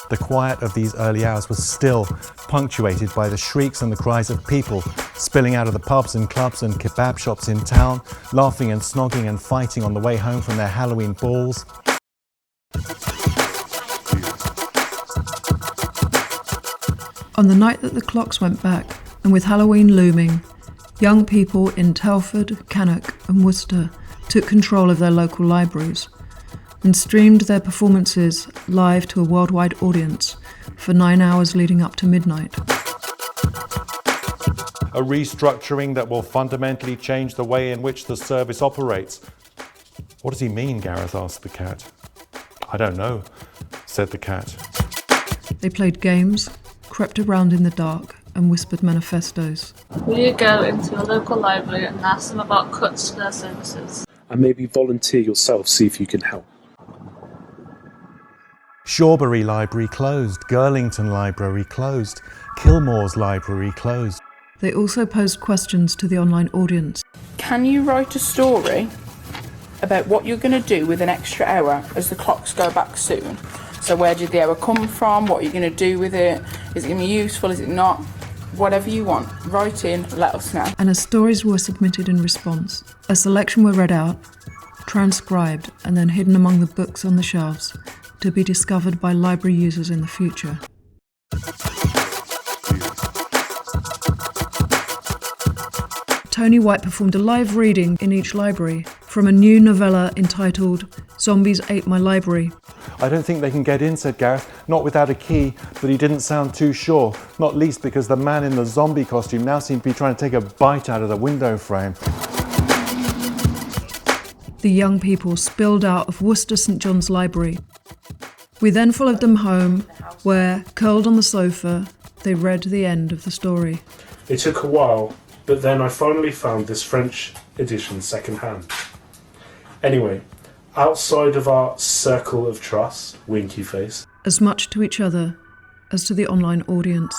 The quiet of these early hours was still punctuated by the shrieks and the cries of people spilling out of the pubs and clubs and kebab shops in town, laughing and snogging and fighting on the way home from their Halloween balls. On the night that the clocks went back, and with Halloween looming, young people in Telford, Cannock and Worcester took control of their local libraries and streamed their performances live to a worldwide audience for 9 hours leading up to midnight. A restructuring that will fundamentally change the way in which the service operates. What does he mean, Gareth asked the cat. I don't know, said the cat. They played games, crept around in the dark and whispered manifestos. Will you go into your local library and ask them about cuts to their services? And maybe volunteer yourself, see if you can help. Shawbury Library closed, Girlington Library closed, Kilmore's Library closed. They also posed questions to the online audience. Can you write a story about what you're going to do with an extra hour as the clocks go back soon? So where did the hour come from? What are you going to do with it? Is it going to be useful? Is it not? Whatever you want, write in, let us know. And as stories were submitted in response, a selection were read out, transcribed and then hidden among the books on the shelves to be discovered by library users in the future. Tony White performed a live reading in each library from a new novella entitled Zombies Ate My Library. I don't think they can get in, said Gareth, not without a key, but he didn't sound too sure, not least because the man in the zombie costume now seemed to be trying to take a bite out of the window frame. The young people spilled out of Worcester St John's Library. We then followed them home, where, curled on the sofa, they read the end of the story. It took a while, but then I finally found this French edition second-hand. Anyway, outside of our circle of trust, winky face, as much to each other as to the online audience.